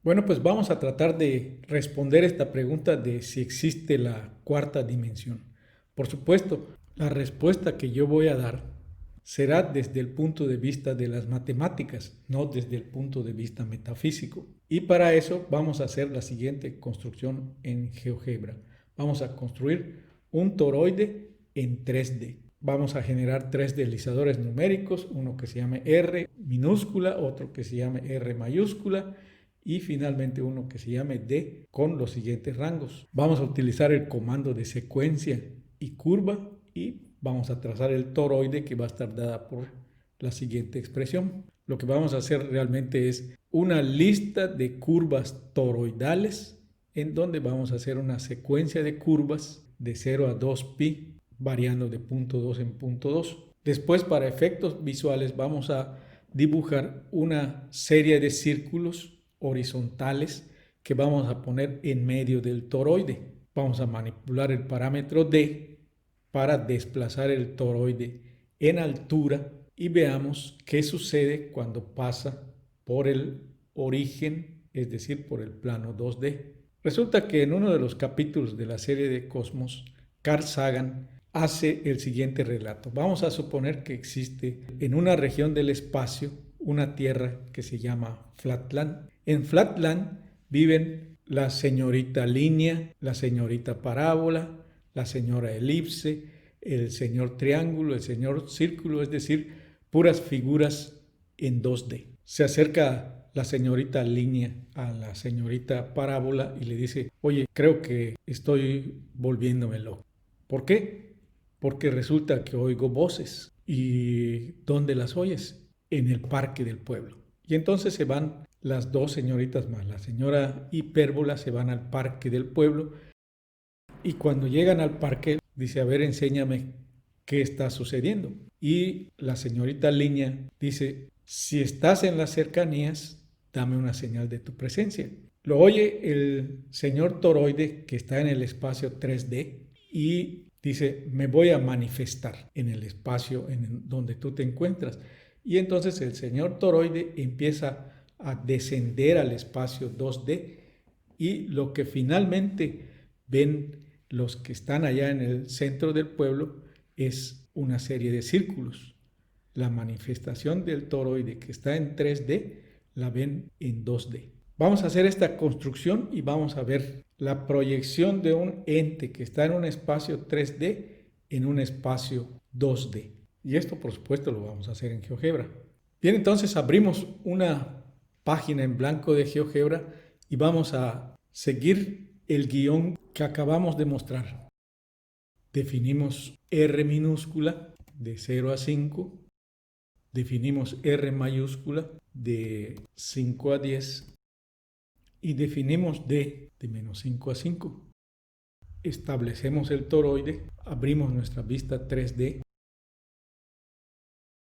Bueno, pues vamos a tratar de responder esta pregunta de si existe la cuarta dimensión. Por supuesto, la respuesta que yo voy a dar será desde el punto de vista de las matemáticas, no desde el punto de vista metafísico. Y para eso vamos a hacer la siguiente construcción en GeoGebra. Vamos a construir un toroide en 3D. Vamos a generar tres deslizadores numéricos, uno que se llame R minúscula, otro que se llame R mayúscula y finalmente uno que se llame D con los siguientes rangos. Vamos a utilizar el comando de secuencia y curva y vamos a trazar el toroide que va a estar dada por la siguiente expresión. Lo que vamos a hacer realmente es una lista de curvas toroidales en donde vamos a hacer una secuencia de curvas de 0 a 2pi variando de punto 2 en punto 2. Después, para efectos visuales, vamos a dibujar una serie de círculos horizontales que vamos a poner en medio del toroide. Vamos a manipular el parámetro D para desplazar el toroide en altura y veamos qué sucede cuando pasa por el origen, es decir, por el plano 2D. Resulta que en uno de los capítulos de la serie de Cosmos, Carl Sagan hace el siguiente relato. Vamos a suponer que existe en una región del espacio una tierra que se llama Flatland. En Flatland viven la señorita línea, la señorita parábola, la señora elipse, el señor triángulo, el señor círculo, es decir, puras figuras en 2D. Se acerca la señorita línea a la señorita parábola y le dice, oye, creo que estoy volviéndome loco. ¿Por qué? Porque resulta que oigo voces. ¿Y dónde las oyes? En el parque del pueblo. Y entonces se van las dos señoritas más, la señora hipérbola, se van al parque del pueblo y cuando llegan al parque dice, a ver, enséñame qué está sucediendo. Y la señorita línea dice, si estás en las cercanías, dame una señal de tu presencia. Lo oye el señor toroide que está en el espacio 3D y dice, me voy a manifestar en el espacio en donde tú te encuentras. Y entonces el señor toroide empieza a descender al espacio 2D y lo que finalmente ven los que están allá en el centro del pueblo es una serie de círculos. La manifestación del toroide que está en 3D la ven en 2D. Vamos a hacer esta construcción y vamos a ver la proyección de un ente que está en un espacio 3D en un espacio 2D. Y esto, por supuesto, lo vamos a hacer en GeoGebra. Bien, entonces abrimos una página en blanco de GeoGebra y vamos a seguir el guión que acabamos de mostrar. Definimos R minúscula de 0 a 5. Definimos R mayúscula de 5 a 10. Y definimos D de menos 5 a 5. Establecemos el toroide, abrimos nuestra vista 3D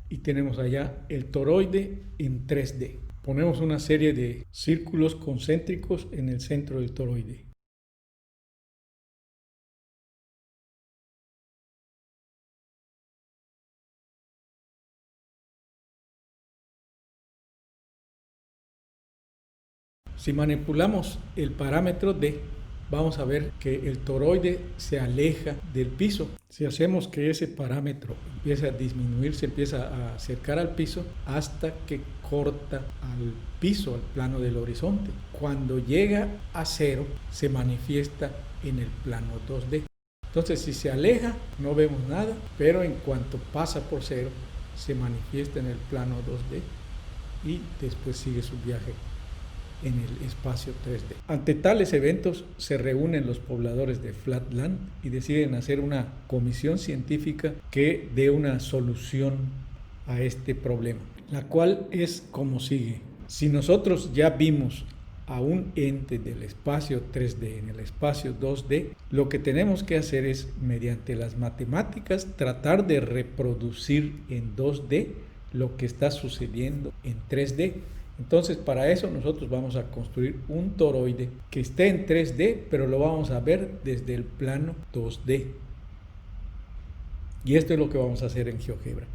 y tenemos allá el toroide en 3D. Ponemos una serie de círculos concéntricos en el centro del toroide. Si manipulamos el parámetro D, vamos a ver que el toroide se aleja del piso. Si hacemos que ese parámetro empiece a disminuir, se empieza a acercar al piso hasta que corta al piso, al plano del horizonte. Cuando llega a 0, se manifiesta en el plano 2D. Entonces, si se aleja, no vemos nada, pero en cuanto pasa por 0, se manifiesta en el plano 2D y después sigue su viaje en el espacio 3D. Ante tales eventos se reúnen los pobladores de Flatland y deciden hacer una comisión científica que dé una solución a este problema, la cual es como sigue. Si nosotros ya vimos a un ente del espacio 3D en el espacio 2D, lo que tenemos que hacer es, mediante las matemáticas, tratar de reproducir en 2D lo que está sucediendo en 3D. Entonces, para eso nosotros vamos a construir un toroide que esté en 3D, pero lo vamos a ver desde el plano 2D. Y esto es lo que vamos a hacer en GeoGebra.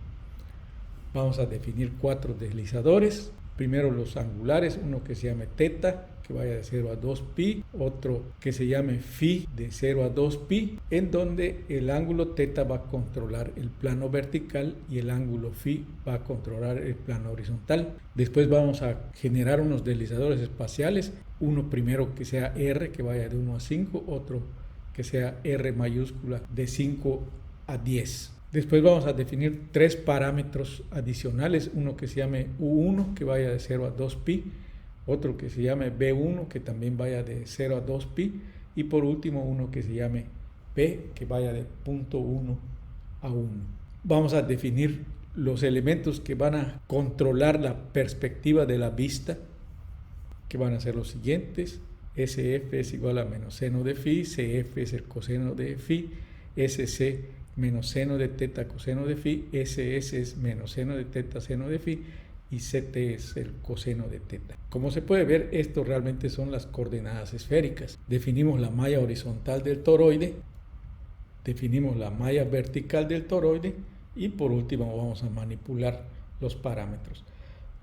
Vamos a definir 4 deslizadores. Primero los angulares, uno que se llame θ, que vaya de 0 a 2 pi, otro que se llame phi de 0 a 2 pi, en donde el ángulo θ va a controlar el plano vertical y el ángulo phi va a controlar el plano horizontal. Después vamos a generar unos deslizadores espaciales, uno primero que sea R, que vaya de 1 a 5, otro que sea R mayúscula de 5 a 10. Después vamos a definir tres parámetros adicionales, uno que se llame U1 que vaya de 0 a 2 pi, otro que se llame B1 que también vaya de 0 a 2 pi y por último uno que se llame P que vaya de 0.1 a 1. Vamos a definir los elementos que van a controlar la perspectiva de la vista, que van a ser los siguientes. SF es igual a menos seno de phi, CF es el coseno de phi, SC menos seno de θ coseno de phi, SS es menos seno de θ seno de phi y CT es el coseno de θ. Como se puede ver, esto realmente son las coordenadas esféricas. Definimos la malla horizontal del toroide, definimos la malla vertical del toroide y por último vamos a manipular los parámetros.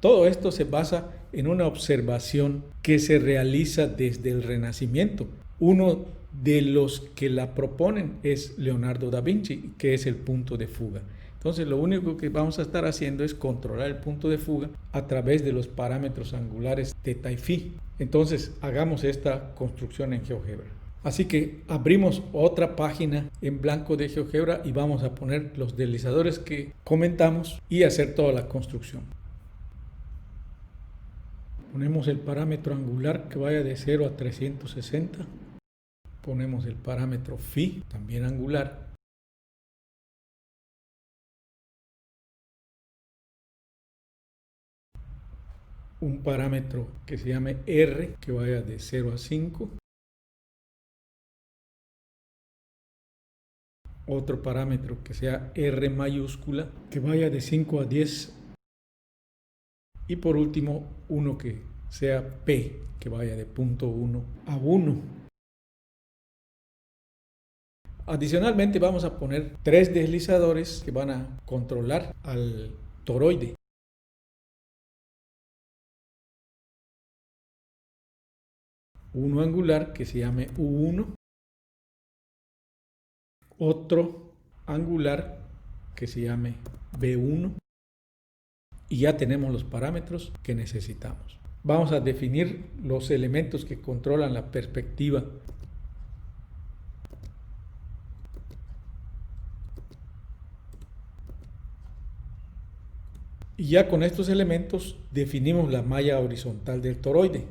Todo esto se basa en una observación que se realiza desde el Renacimiento. Uno de los que la proponen es Leonardo da Vinci, que es el punto de fuga. Entonces lo único que vamos a estar haciendo es controlar el punto de fuga a través de los parámetros angulares θ y phi. Entonces hagamos esta construcción en GeoGebra. Así que abrimos otra página en blanco de GeoGebra y vamos a poner los deslizadores que comentamos y hacer toda la construcción. Ponemos el parámetro angular que vaya de 0 a 360. Ponemos el parámetro phi, también angular. Un parámetro que se llame R, que vaya de 0 a 5. Otro parámetro que sea R mayúscula, que vaya de 5 a 10. Y por último, uno que sea P, que vaya de 0.1 a 1. Adicionalmente vamos a poner tres deslizadores que van a controlar al toroide. Uno angular que se llame U1, otro angular que se llame B1 y ya tenemos los parámetros que necesitamos. Vamos a definir los elementos que controlan la perspectiva. Y ya con estos elementos definimos la malla horizontal del toroide.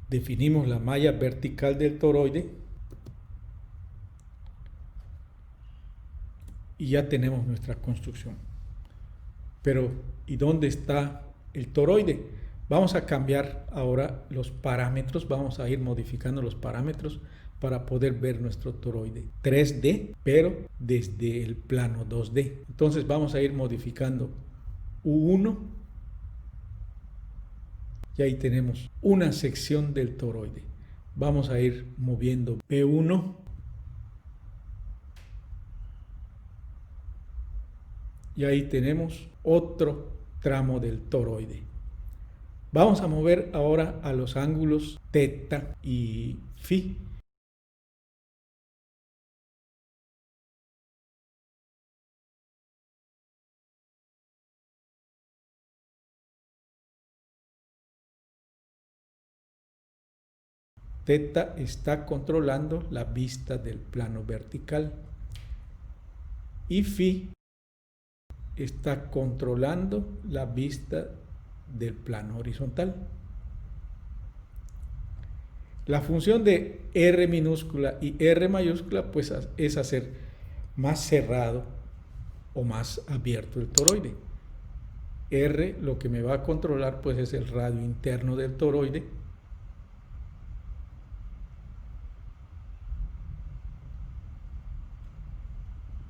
Definimos la malla vertical del toroide. Y ya tenemos nuestra construcción. Pero, ¿y dónde está el toroide? Vamos a cambiar ahora los parámetros, vamos a ir modificando los parámetros para poder ver nuestro toroide 3D, pero desde el plano 2D. Entonces vamos a ir modificando U1 y ahí tenemos una sección del toroide. Vamos a ir moviendo B1 y ahí tenemos otro tramo del toroide. Vamos a mover ahora a los ángulos θ y phi. θ está controlando la vista del plano vertical y phi está controlando la vista del plano horizontal. La función de R minúscula y R mayúscula pues es hacer más cerrado o más abierto el toroide. R lo que me va a controlar pues es el radio interno del toroide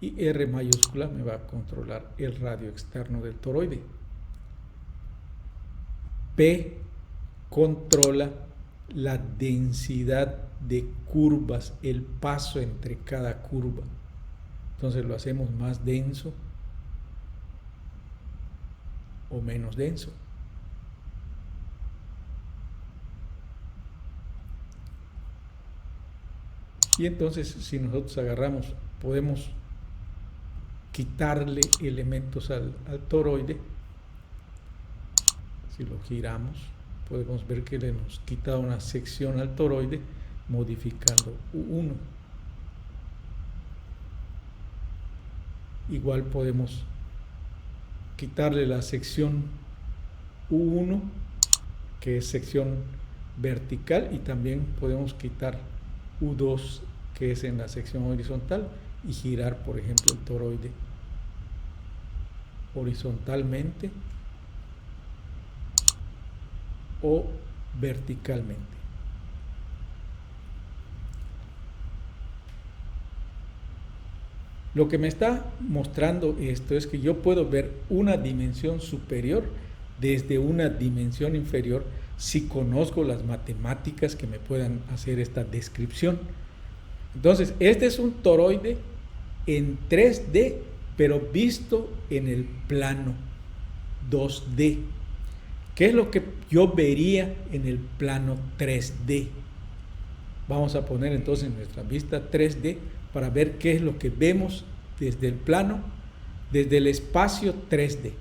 y R mayúscula me va a controlar el radio externo del toroide. P controla la densidad de curvas, el paso entre cada curva. Entonces lo hacemos más denso o menos denso. Y entonces si nosotros agarramos, podemos quitarle elementos al toroide. Si lo giramos, podemos ver que le hemos quitado una sección al toroide modificando U1. Igual podemos quitarle la sección U1, que es sección vertical, y también podemos quitar U2, que es en la sección horizontal, y girar, por ejemplo, el toroide horizontalmente o verticalmente. Lo que me está mostrando esto es que yo puedo ver una dimensión superior desde una dimensión inferior si conozco las matemáticas que me puedan hacer esta descripción. Entonces, este es un toroide en 3D, pero visto en el plano 2D. ¿Qué es lo que yo vería en el plano 3D? Vamos a poner entonces nuestra vista 3D para ver qué es lo que vemos desde el plano, desde el espacio 3D.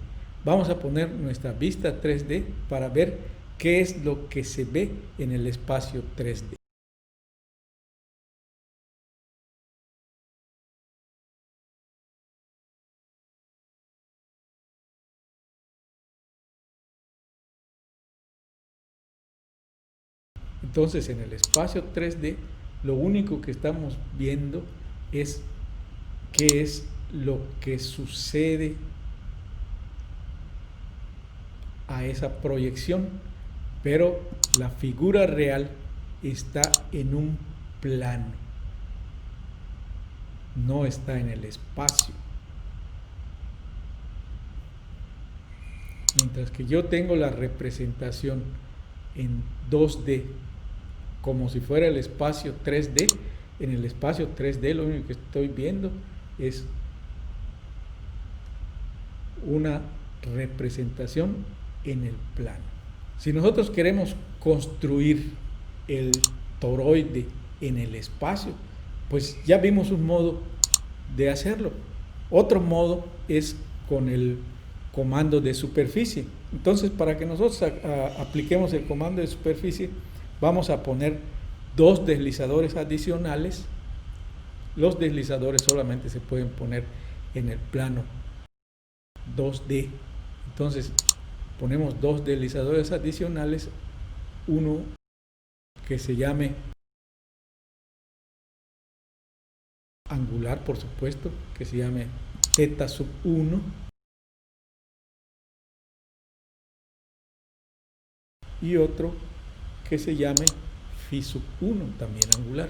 Vamos a poner nuestra vista 3D para ver qué es lo que se ve en el espacio 3D. Entonces, en el espacio 3D, lo único que estamos viendo es qué es lo que sucede a esa proyección, pero la figura real está en un plano, no está en el espacio. Mientras que yo tengo la representación en 2D, como si fuera el espacio 3D, en el espacio 3D lo único que estoy viendo es una representación en el plano. Si nosotros queremos construir el toroide en el espacio, pues ya vimos un modo de hacerlo. Otro modo es con el comando de superficie. Entonces, para que nosotros apliquemos el comando de superficie, vamos a poner dos deslizadores adicionales. Los deslizadores solamente se pueden poner en el plano 2D. Entonces, ponemos dos deslizadores adicionales, uno que se llame angular, por supuesto, que se llame θ sub 1, y otro que se llame φ sub 1, también angular.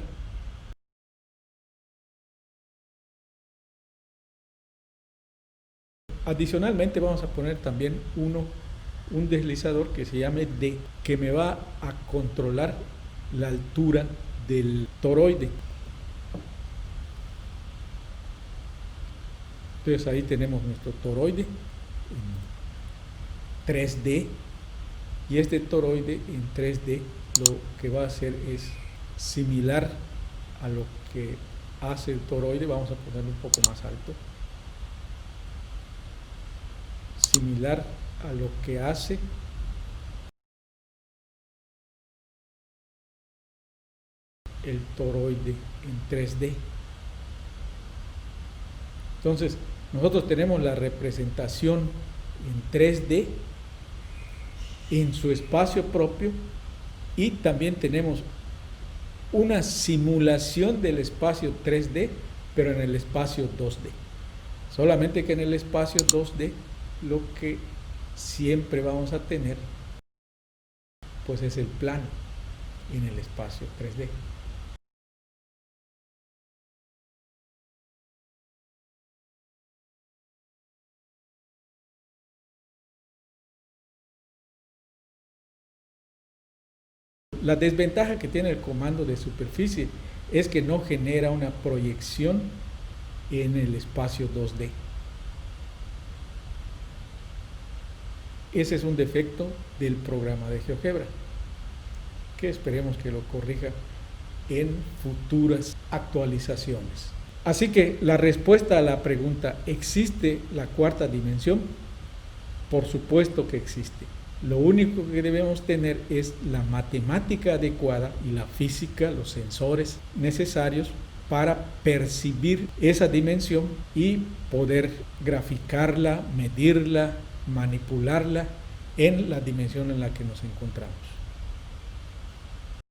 Adicionalmente vamos a poner también un deslizador que se llame D, que me va a controlar la altura del toroide. Entonces ahí tenemos nuestro toroide en 3D, y este toroide en 3D lo que va a hacer es similar a lo que hace el toroide. Vamos a ponerlo un poco más alto. Similar a lo que hace el toroide en 3D. Entonces, nosotros tenemos la representación en 3D en su espacio propio, y también tenemos una simulación del espacio 3D, pero en el espacio 2D. Solamente que en el espacio 2D lo que siempre vamos a tener pues es el plano en el espacio 3D. La desventaja que tiene el comando de superficie es que no genera una proyección en el espacio 2D. Ese es un defecto del programa de GeoGebra, que esperemos que lo corrija en futuras actualizaciones. Así que la respuesta a la pregunta, ¿existe la cuarta dimensión? Por supuesto que existe. Lo único que debemos tener es la matemática adecuada y la física, los sensores necesarios para percibir esa dimensión y poder graficarla, medirla, manipularla en la dimensión en la que nos encontramos.